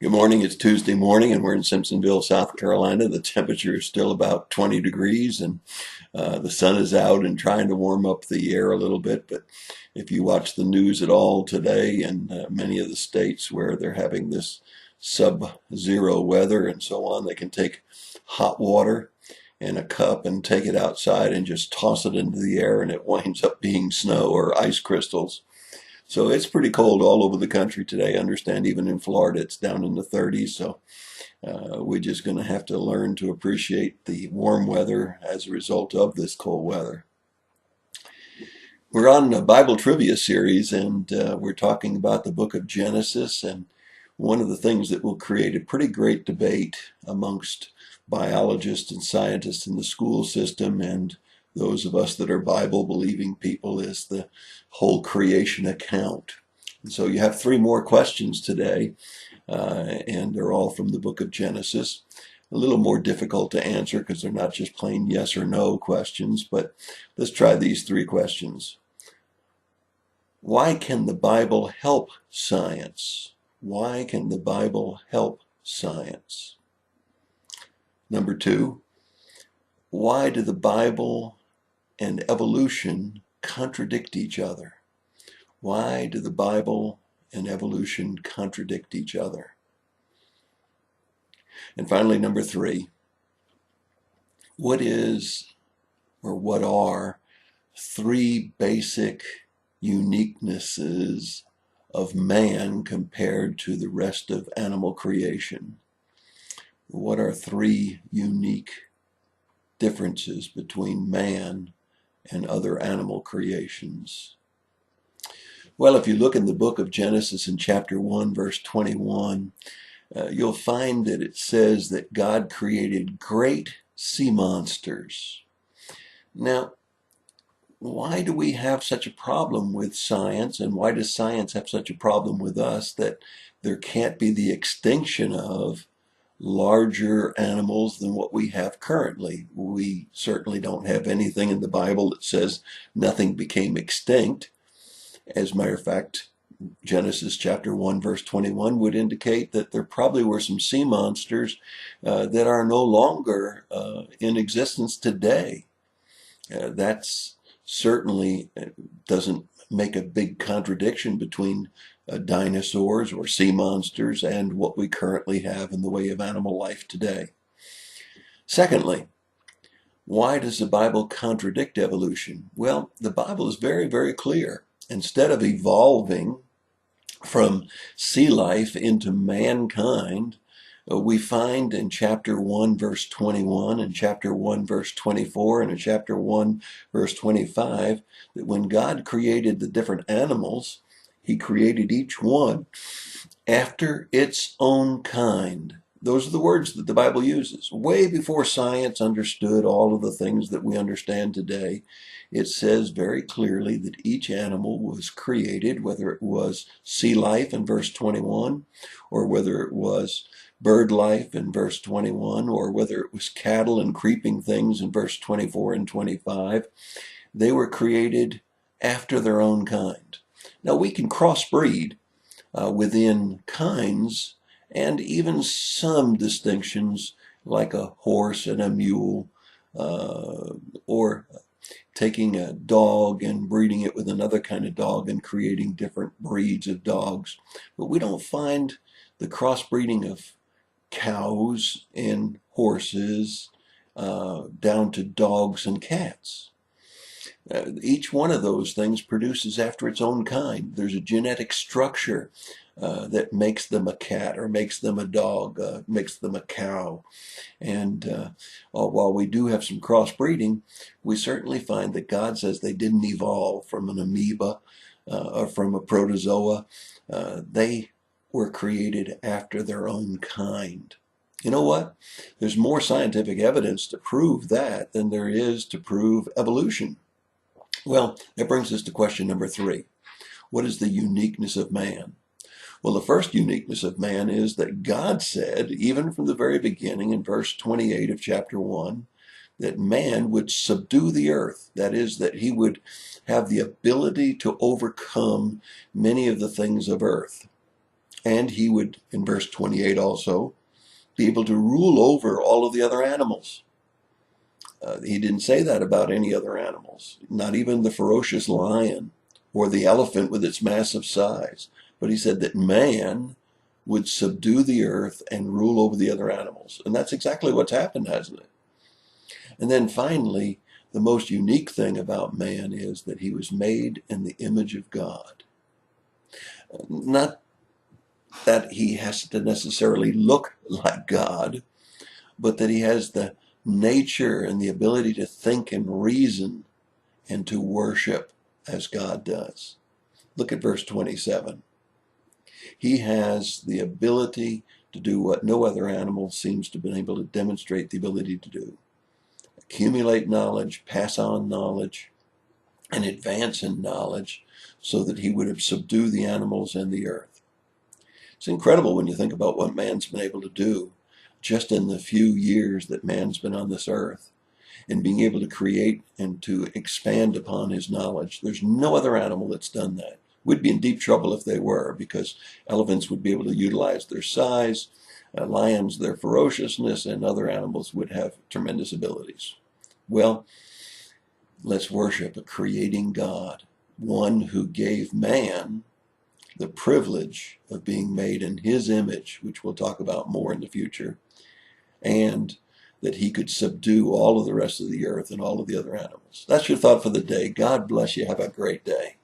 Good morning. It's Tuesday morning, and we're in Simpsonville, South Carolina. The temperature is still about 20 degrees, and the sun is out and trying to warm up the air a little bit. But if you watch the news at all today, in many of the states where they're having this sub-zero weather and so on, they can take hot water in a cup and take it outside and just toss it into the air, and it winds up being snow or ice crystals. So it's pretty cold all over the country today. I understand even in Florida it's down in the 30s. So we're just going to have to learn to appreciate the warm weather as a result of this cold weather. We're on a Bible trivia series, and we're talking about the book of Genesis. And one of the things that will create a pretty great debate amongst biologists and scientists in the school system and those of us that are Bible believing people is the whole creation account. And so you have three more questions today, and they're all from the book of Genesis. A little more difficult to answer because they're not just plain yes or no questions, but let's try these three questions. Why can the Bible help science? Why can the Bible help science? Number two, why do the Bible and evolution contradict each other? Why do the Bible and evolution contradict each other? And finally, number three, what are three basic uniquenesses of man compared to the rest of animal creation? What are three unique differences between man and other animal creations? Well, if you look in the book of Genesis in chapter 1, verse 21, you'll find that it says that God created great sea monsters. Now, why do we have such a problem with science, and why does science have such a problem with us that there can't be the extinction of larger animals than what we have currently? We certainly don't have anything in the Bible that says nothing became extinct. As a matter of fact, Genesis chapter 1 verse 21 would indicate that there probably were some sea monsters that are no longer in existence today. That's certainly doesn't make a big contradiction between dinosaurs or sea monsters and what we currently have in the way of animal life today. Secondly, why does the Bible contradict evolution? Well, the Bible is very, very clear. Instead of evolving from sea life into mankind, we find in chapter 1 verse 21 and chapter 1 verse 24 and in chapter 1 verse 25 that when God created the different animals, he created each one after its own kind. Those are the words that the Bible uses. Way before science understood all of the things that we understand today, it says very clearly that each animal was created, whether it was sea life in verse 21, or whether it was bird life in verse 21, or whether it was cattle and creeping things in verse 24 and 25. They were created after their own kind. Now we can crossbreed within kinds, and even some distinctions like a horse and a mule, or taking a dog and breeding it with another kind of dog and creating different breeds of dogs. But we don't find the crossbreeding of cows and horses down to dogs and cats. Each one of those things produces after its own kind. There's a genetic structure that makes them a cat or makes them a dog, makes them a cow. And while we do have some crossbreeding, we certainly find that God says they didn't evolve from an amoeba or from a protozoa. They were created after their own kind. You know what? There's more scientific evidence to prove that than there is to prove evolution. Well, that brings us to question number three. What is the uniqueness of man? Well, the first uniqueness of man is that God said, even from the very beginning in verse 28 of chapter 1, that man would subdue the earth. That is, that he would have the ability to overcome many of the things of earth. And he would, in verse 28 also, be able to rule over all of the other animals. He didn't say that about any other animals, not even the ferocious lion or the elephant with its massive size. But he said that man would subdue the earth and rule over the other animals. And that's exactly what's happened, hasn't it? And then finally, the most unique thing about man is that he was made in the image of God. Not that he has to necessarily look like God, but that he has the nature and the ability to think and reason and to worship as God does. Look at verse 27. He has the ability to do what no other animal seems to have been able to demonstrate the ability to do: accumulate knowledge, pass on knowledge, and advance in knowledge so that he would have subdued the animals and the earth. It's incredible when you think about what man's been able to do just in the few years that man's been on this earth, and being able to create and to expand upon his knowledge. There's no other animal that's done that. We'd be in deep trouble if they were, because elephants would be able to utilize their size, lions their ferociousness, and other animals would have tremendous abilities. Well, let's worship a creating God, one who gave man the privilege of being made in his image, which we'll talk about more in the future, and that he could subdue all of the rest of the earth and all of the other animals. That's your thought for the day. God bless you. Have a great day.